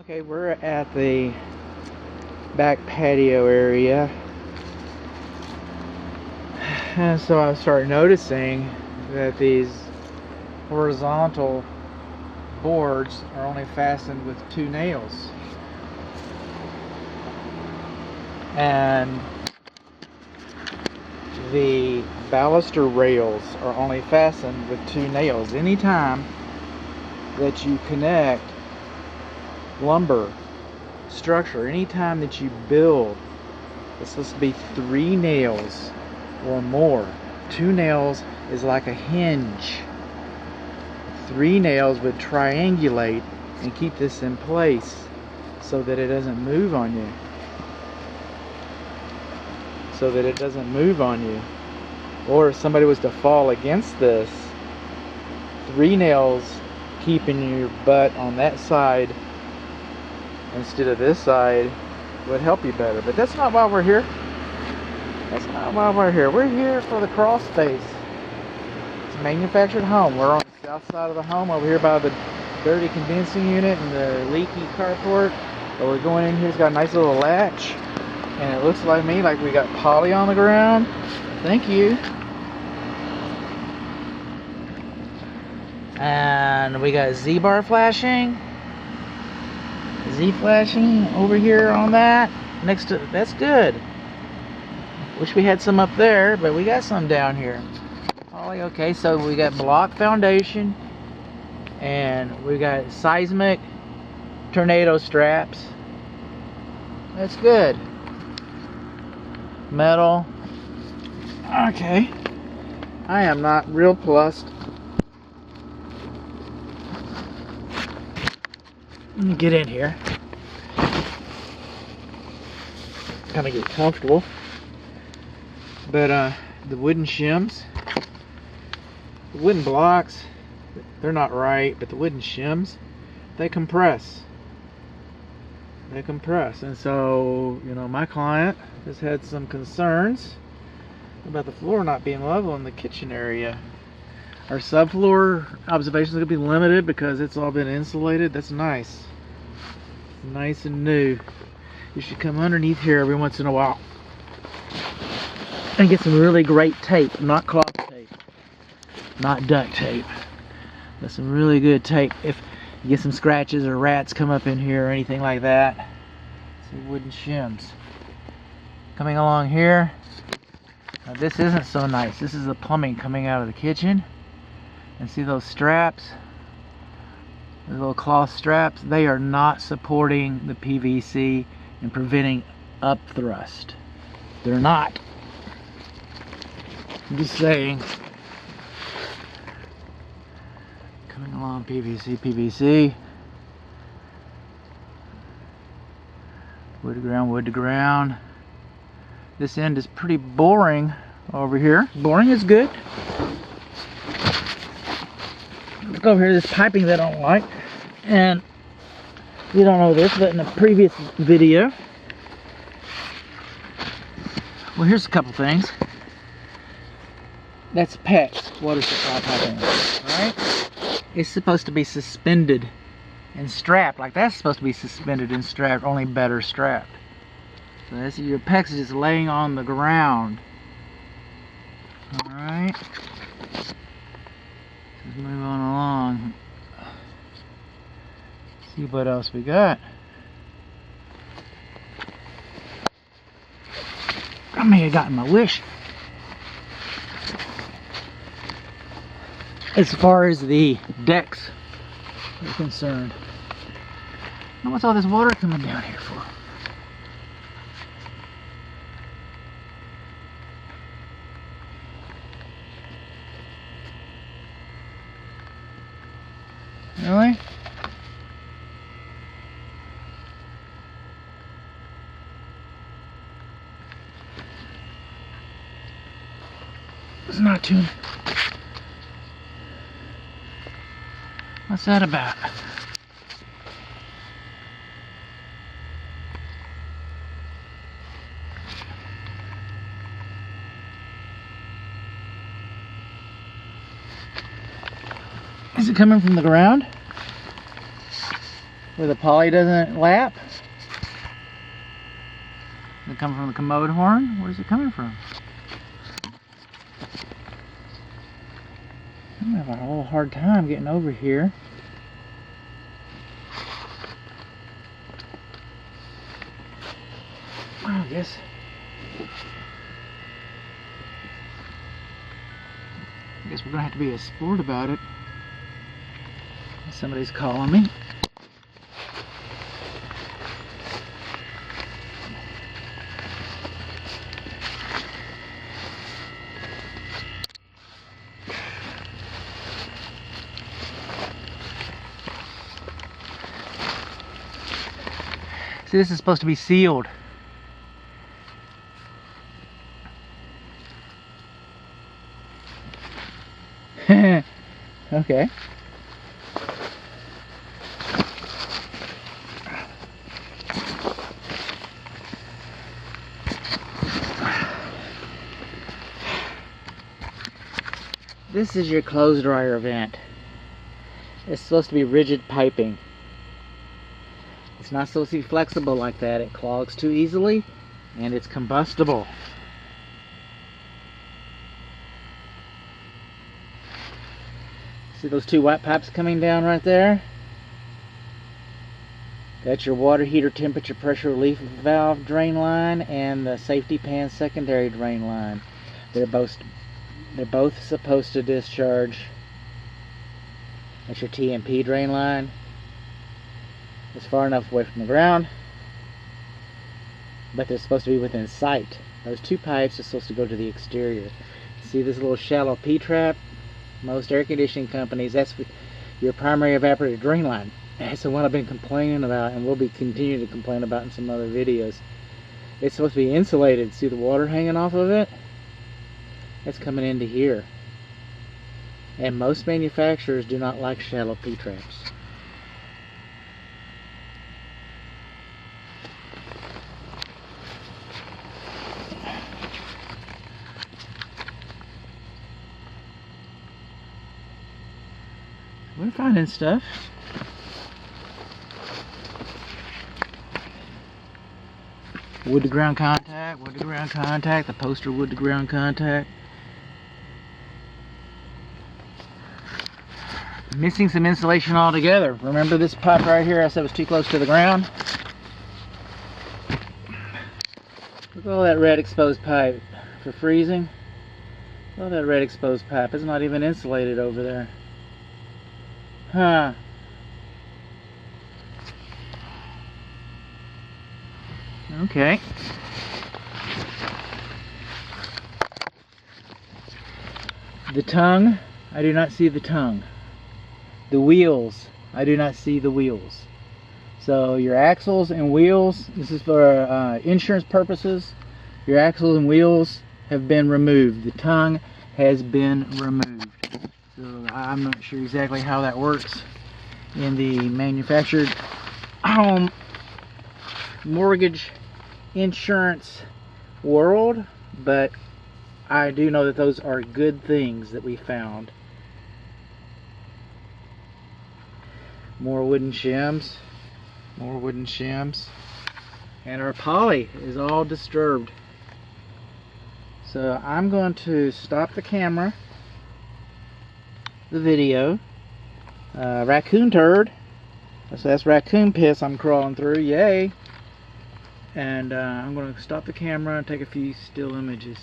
Okay, we're at the back patio area, and so I started noticing that these horizontal boards are only fastened with 2 nails, and the baluster rails are only fastened with 2 nails. Anytime that you connect lumber structure, anytime that you build, it's supposed to be 3 nails or more. 2 nails is like a hinge. 3 nails would triangulate and keep this in place so that it doesn't move on you. Or if somebody was to fall against this, 3 nails keeping your butt on that side instead of this side would help you better. But that's not why we're here. We're here for the crawl space. It's a manufactured home. We're on the south side of the home over here by the dirty condensing unit and the leaky carport. But we're going in here. It's got a nice little latch, and it looks like we got poly on the ground. Thank you. And we got Z-bar flashing. Z flashing over here on that. Next to, that's good. Wish we had some up there, but we got some down here. Poly, okay, so we got block foundation, and we got seismic tornado straps. That's good. Metal. Okay. I am not real plussed. Let me get in here. Kind of get comfortable. But the wooden shims, the wooden blocks, they're not right, but the wooden shims, they compress. And so, you know, my client has had some concerns about the floor not being level in the kitchen area. Our subfloor observations are going to be limited because it's all been insulated. That's nice. Nice and new. You should come underneath here every once in a while and get some really great tape, not cloth tape, not duct tape, but some really good tape. If you get some scratches or rats come up in here or anything like that. See, wooden shims. Coming along here. Now this isn't so nice. This is the plumbing coming out of the kitchen. And see those straps? The little cloth straps? They are not supporting the PVC and preventing upthrust. They're not. I'm just saying. Coming along, PVC. Wood to ground. This end is pretty boring over here. Boring is good. Let's go over here to this piping that I don't like. And you don't know this, but in a previous video, well, here's a couple things. That's PEX, water supply piping, right? It's supposed to be suspended and strapped, like that's supposed to be suspended and strapped, only better strapped. So that's your PEX is just laying on the ground. All right. Let's move on along. See what else we got. I may have gotten my wish. As far as the decks are concerned. Now what's all this water coming down here for? Really? It's not too... What's that about? Is it coming from the ground? where the poly doesn't lap. Does it come from the commode horn? Where's it coming from? I'm having a little hard time getting over here. Well, I guess we're gonna have to be a sport about it. Somebody's calling me. See, this is supposed to be sealed. Okay. This is your clothes dryer vent. It's supposed to be rigid piping. It's not supposed to be flexible like that. It clogs too easily and it's combustible. See those two white pipes coming down right there? That's your water heater temperature pressure relief valve drain line and the safety pan secondary drain line. They're both supposed to discharge. That's your TMP drain line. It's far enough away from the ground, but they're supposed to be within sight. Those two pipes are supposed to go to the exterior. See this little shallow P-trap? Most air conditioning companies, that's your primary evaporator drain line. That's the one I've been complaining about and will be continuing to complain about in some other videos. It's supposed to be insulated. See the water hanging off of it? That's coming into here. And most manufacturers do not like shallow P-traps. We're finding stuff. Wood to ground contact, wood to ground contact, the poster wood to ground contact. Missing some insulation altogether. Remember this pipe right here I said was too close to the ground? Look at all that red exposed pipe for freezing. All that red exposed pipe. It's not even insulated over there. Huh. Okay. The tongue, I do not see the tongue. The wheels, I do not see the wheels. So your axles and wheels, this is for insurance purposes, your axles and wheels have been removed. The tongue has been removed. So I'm not sure exactly how that works in the manufactured home mortgage insurance world, but I do know that those are good things that we found. More wooden shims, more wooden shims, and our poly is all disturbed. So I'm going to stop the camera, the video. Raccoon turd, so that's raccoon piss I'm crawling through, yay. And I'm going to stop the camera and take a few still images.